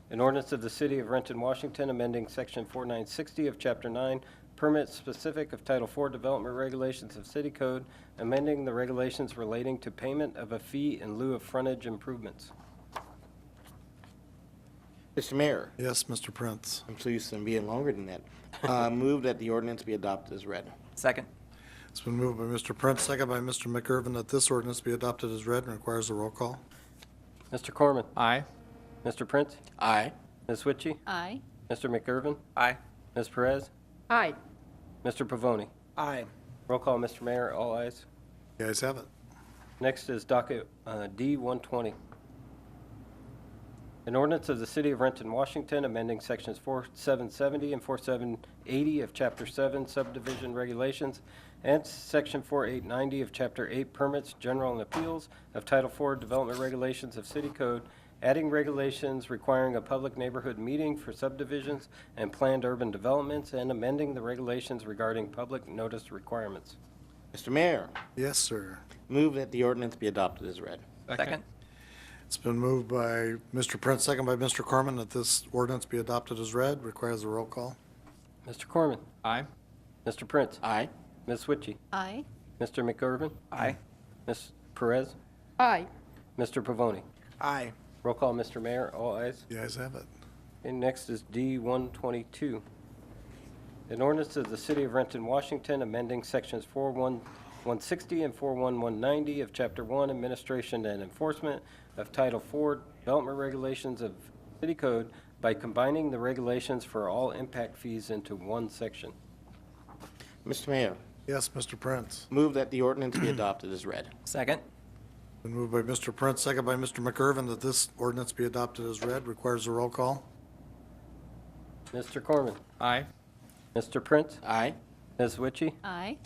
an ordinance of the City of Renton, Washington, amending section 4960 of Chapter 9, permits specific of Title 4 development regulations of City Code, amending the regulations relating to payment of a fee in lieu of frontage improvements. Mr. Mayor, Yes, Mr. Prince. I'm so used to them being longer than that. Move that the ordinance be adopted as read. Second? It's been moved by Mr. Prince, seconded by Mr. McGurven, that this ordinance be adopted as read and requires a roll call. Mr. Corman? Aye. Mr. Prince? Aye. Ms. Witchy? Aye. Mr. McGurven? Aye. Ms. Perez? Aye. Mr. Pavoni? Aye. Roll call, Mr. Mayor, all ayes. The ayes have it. Next is docket D-120. An ordinance of the City of Renton, Washington, amending sections 4770 and 4780 of Chapter 7 subdivision regulations and section 4890 of Chapter 8 permits, general and appeals of Title 4 development regulations of City Code, adding regulations requiring a public neighborhood meeting for subdivisions and planned urban developments, and amending the regulations regarding public notice requirements. Mr. Mayor, Yes, sir. move that the ordinance be adopted as read. Second? It's been moved by Mr. Prince, seconded by Mr. Corman, that this ordinance be adopted as read. Requires a roll call. Mr. Corman? Aye. Mr. Prince? Aye. Ms. Witchy? Aye. Mr. McGurven? Aye. Ms. Perez? Aye. Mr. Pavoni? Aye. Roll call, Mr. Mayor, all ayes. The ayes have it. And next is D-122. An ordinance of the City of Renton, Washington, amending sections 160 and 41190 of Chapter 1 Administration and Enforcement of Title 4 Development Regulations of City Code by combining the regulations for all impact fees into one section. Mr. Mayor, Yes, Mr. Prince. move that the ordinance be adopted as read. Second. Been moved by Mr. Prince, second by Mr. McIrvin, that this ordinance be adopted as read. Requires a roll call. Mr. Corman? Aye. Mr. Prince? Aye. Ms. Witchy? Aye.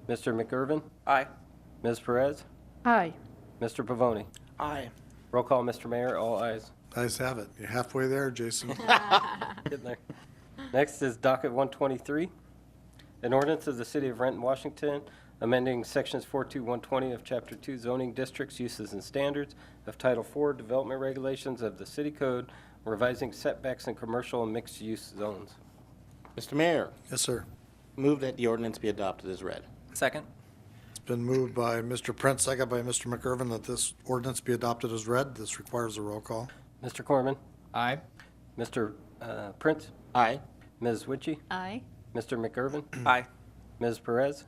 Mr. McIrvin? Aye. Ms. Perez? Aye. Mr. Pavoni? Aye. Roll call, Mr. Mayor, all ayes. Ayes have it. You're halfway there, Jason. Getting there. Next is docket 123, an ordinance of the City of Renton, Washington, amending sections 42120 of Chapter 2 zoning districts, uses, and standards of Title 4 development regulations of the City Code, revising setbacks in commercial and mixed-use zones. Mr. Mayor, Yes, sir. move that the ordinance be adopted as read. Second. It's been moved by Mr. Prince, second by Mr. McIrvin, that this ordinance be adopted as read. This requires a roll call. Mr. Corman? Aye. Mr. Prince? Aye. Ms. Witchy? Aye. Mr. McIrvin? Aye. Ms. Perez?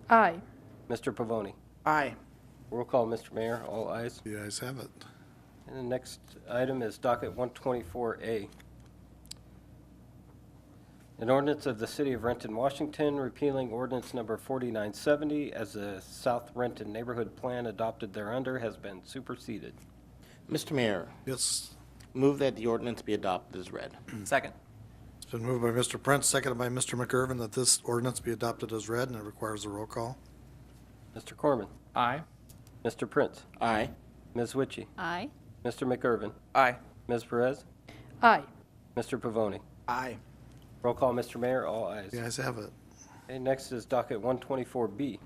Aye. Mr. Pavoni? Aye. Roll call, Mr. Mayor, all ayes. The ayes have it. And the next item is docket 124A. An ordinance of the City of Renton, Washington, repealing ordinance number 4970 as the South Renton Neighborhood Plan adopted thereunder has been superseded. Mr. Mayor, Yes, move that the ordinance be adopted as read. Second. it's been moved by Mr. Prince, seconded by Mr. McIrvin, that this ordinance be adopted as read, and it requires a roll call. Mr. Corman? Aye. Mr. Prince? Aye. Ms. Witchy? Aye. Mr. McIrvin? Aye. Ms. Perez? Aye. Mr. Pavoni? Aye. Roll call, Mr. Mayor, all ayes. The ayes have it. Okay, next is docket 124B.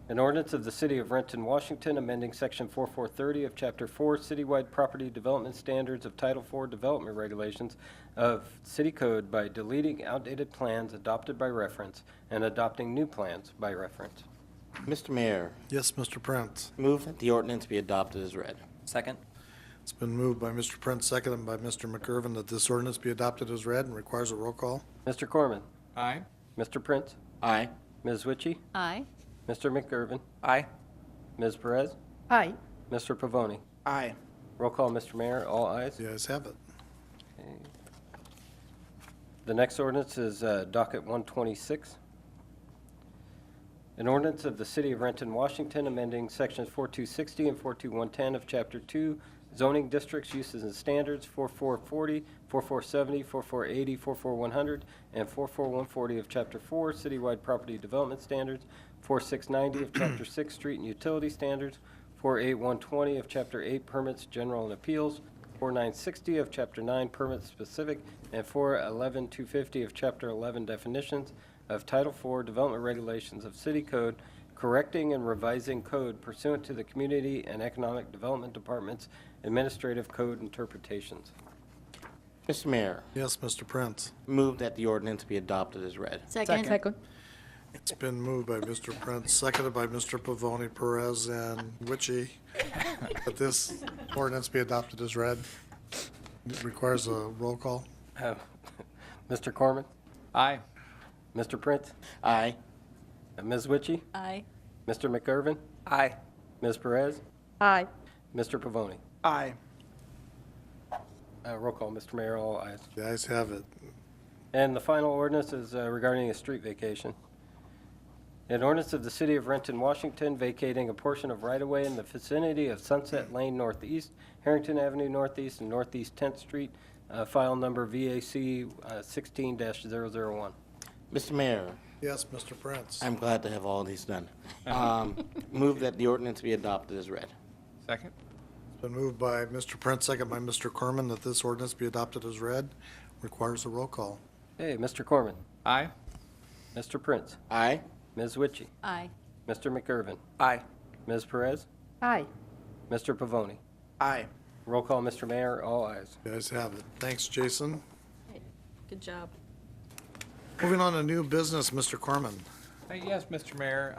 An ordinance of the City of Renton, Washington, amending Section 4430 of Chapter 4 Citywide Property Development Standards of Title 4 Development Regulations of City Code by deleting outdated plans adopted by reference and adopting new plans by reference. Mr. Mayor, Yes, Mr. Prince. move that the ordinance be adopted as read. Second. It's been moved by Mr. Prince, seconded by Mr. McIrvin, that this ordinance be adopted as read, and requires a roll call. Mr. Corman? Aye. Mr. Prince? Aye. Ms. Witchy? Aye. Mr. McIrvin? Aye. Ms. Perez? Aye. Mr. Pavoni? Aye. Roll call, Mr. Mayor, all ayes. The ayes have it. The next ordinance is docket 126. An ordinance of the City of Renton, Washington, amending sections 4260 and 42110 of Chapter 2 zoning districts, uses, and standards, 4440, 4470, 4480, 44100, and 44140 of Chapter 4 citywide property development standards, 4690 of Chapter 6 street and utility standards, 48120 of Chapter 8 permits, general and appeals, 4960 of Chapter 9 permits specific, and 411250 of Chapter 11 definitions of Title 4 development regulations of City Code, correcting and revising code pursuant to the Community and Economic Development Department's administrative code interpretations. Mr. Mayor, Yes, Mr. Prince. move that the ordinance be adopted as read. Second. It's been moved by Mr. Prince, seconded by Mr. Pavoni, Perez, and Witchy, that this ordinance be adopted as read. It requires a roll call. Mr. Corman? Aye. Mr. Prince? Aye. Ms. Witchy? Aye. Mr. McIrvin? Aye. Ms. Perez? Aye. Mr. Pavoni? Aye. Roll call, Mr. Mayor, all ayes. The ayes have it. And the final ordinance is regarding a street vacation. An ordinance of the City of Renton, Washington, vacating a portion of right-of-way in the vicinity of Sunset Lane Northeast, Harrington Avenue Northeast, and Northeast 10th Street, file number VAC 16-001. Mr. Mayor, Yes, Mr. Prince. I'm glad to have all these done. Move that the ordinance be adopted as read. Second. It's been moved by Mr. Prince, seconded by Mr. Corman, that this ordinance be adopted as read. Requires a roll call. Hey, Mr. Corman? Aye. Mr. Prince? Aye. Ms. Witchy? Aye. Mr. McIrvin? Aye. Ms. Perez? Aye. Mr. Pavoni? Aye. Roll call, Mr. Mayor, all ayes. The ayes have it. Thanks, Jason. Good job. Moving on to new business, Mr. Corman. Yes, Mr. Mayor,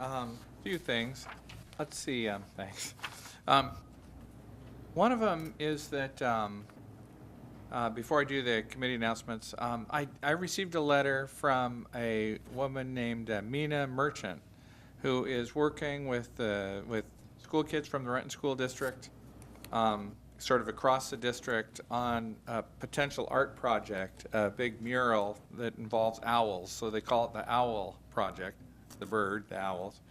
few things. Let's see, thanks. One of them is that before I do the committee announcements, I received a letter from a woman named Mina Merchant, who is working with school kids from the Renton School District, sort of across the district, on a potential art project, a big mural that involves owls. So they call it the Owl Project, the bird, the owls.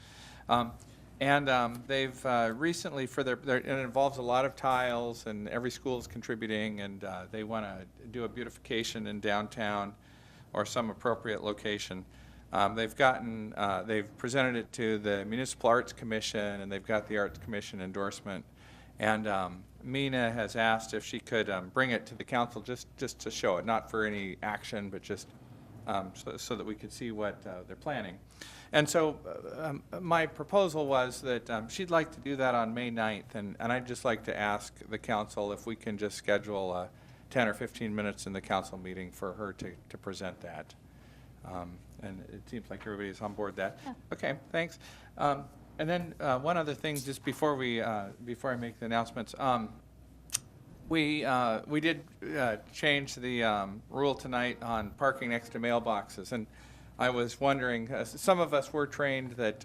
They've recently, it involves a lot of tiles, and every school is contributing, and they want to do a beautification in downtown or some appropriate location. They've presented it to the Municipal Arts Commission, and they've got the Arts Commission endorsement. And Mina has asked if she could bring it to the council just to show it, not for any action, but just so that we could see what they're planning. And so my proposal was that she'd like to do that on May 9th, and I'd just like to ask the council if we can just schedule 10 or 15 minutes in the council meeting for her to present that. And it seems like everybody's on board that. Yeah. Okay, thanks. And then one other thing, just before I make the announcements, we did change the rule tonight on parking next to mailboxes, and I was wondering, some of us were trained that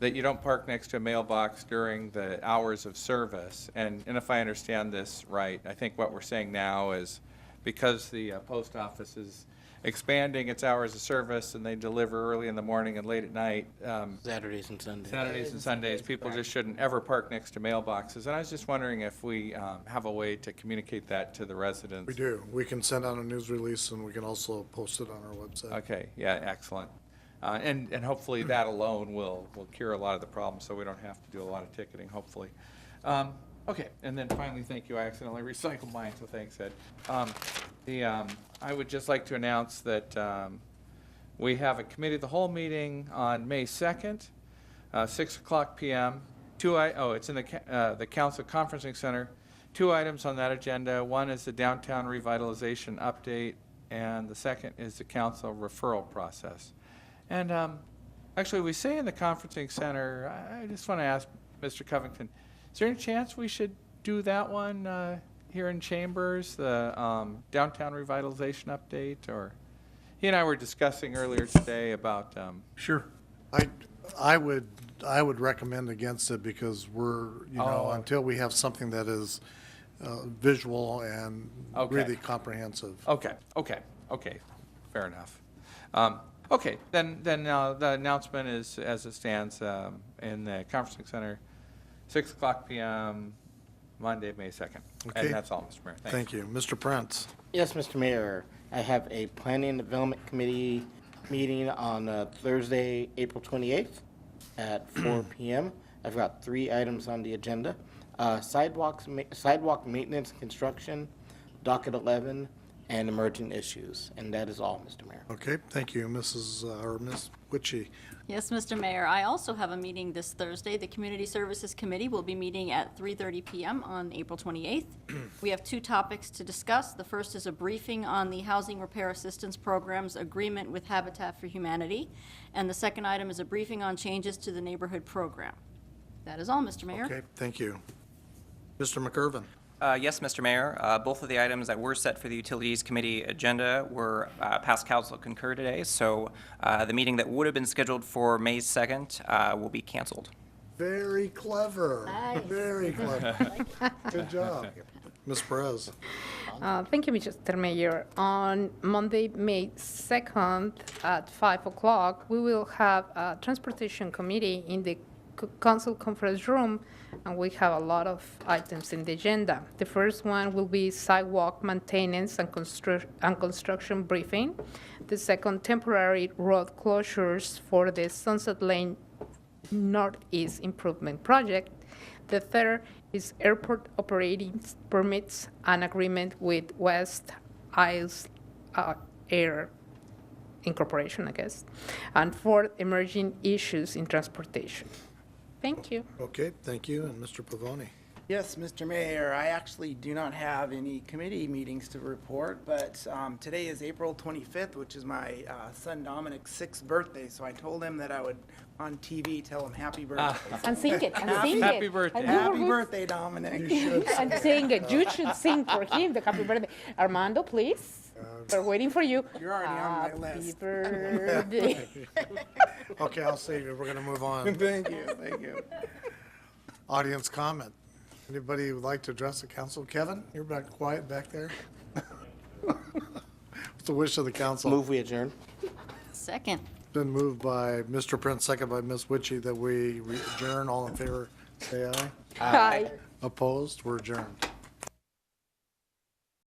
you don't park next to a mailbox during the hours of service, and if I understand this right, I think what we're saying now is because the post office is expanding its hours of service and they deliver early in the morning and late at night. Saturdays and Sundays, people just shouldn't ever park next to mailboxes. And I was just wondering if we have a way to communicate that to the residents. We do. We can send out a news release, and we can also post it on our website. Okay, yeah, excellent. And hopefully that alone will cure a lot of the problems, so we don't have to do a lot of ticketing, hopefully. Okay, and then finally, thank you. I accidentally recycled mine, so thanks, Ed. I would just like to announce that we have a committee of the whole meeting on May 2nd, 6 o'clock p.m. It's in the Council Conferencing Center. 2 items on that agenda. One is the downtown revitalization update, and the second is the council referral process. And actually, we say in the conferencing center, I just want to ask Mr. Covington, is there any chance we should do that one here in Chambers, the downtown revitalization update? Or he and I were discussing earlier today about. Sure. I would recommend against it because we're, until we have something that is visual and really comprehensive. Okay. Fair enough. Okay, then the announcement is as it stands in the conferencing center, 6 o'clock p.m. Monday, May 2nd. Okay. And that's all, Mr. Mayor. Thank you. Mr. Prince. Yes, Mr. Mayor, I have a Planning and Development Committee meeting on Thursday, April 28th at 4 p.m. I've got 3 items on the agenda. Sidewalk maintenance and construction, docket 11, and emerging issues. And that is all, Mr. Mayor. Okay, thank you. Ms. Witchy. Yes, Mr. Mayor, I also have a meeting this Thursday. The Community Services Committee will be meeting at 3:30 p.m. on April 28th. We have 2 topics to discuss. The first is a briefing on the Housing Repair Assistance Program's agreement with Habitat for Humanity, and the second item is a briefing on changes to the neighborhood program. That is all, Mr. Mayor. Okay, thank you. Mr. McIrvin. Yes, Mr. Mayor. Both of the items that were set for the Utilities Committee agenda were past council concur today, so the meeting that would have been scheduled for May 2nd will be canceled. Very clever. Nice. Very clever. Good job. Ms. Perez. Thank you, Mr. Mayor. On Monday, May 2nd at 5 o'clock, we will have a Transportation Committee in the Council Conference Room, and we have a lot of items in the agenda. The first one will be sidewalk maintenance and construction briefing. The second, temporary road closures for the Sunset Lane Northeast Improvement Project. The third is airport operating permits and agreement with West Isles Air Incorporation, I guess. And fourth, emerging issues in transportation. Thank you. Okay, thank you. And Mr. Pavoni. Yes, Mr. Mayor, I actually do not have any committee meetings to report, but today is April 25th, which is my son Dominic's 6th birthday, so I told him that I would, on TV, tell him happy birthday. And sing it, and sing it. Happy birthday. And you Happy will- birthday, Dominic. And sing it. You should sing for him the happy birthday. Armando, please. We're waiting for you. You're already on my Happy list. birthday. Okay, I'll save you. We're going to move on. Thank you, thank you. Audience comment. Anybody would like to address the council? Kevin, you're back quiet back there. What's the wish of the council? Move we adjourn. Second. Been moved by Mr. Prince, second by Ms. Witchy, that we adjourn. All in favor, say aye. Hi. Opposed? We're adjourned.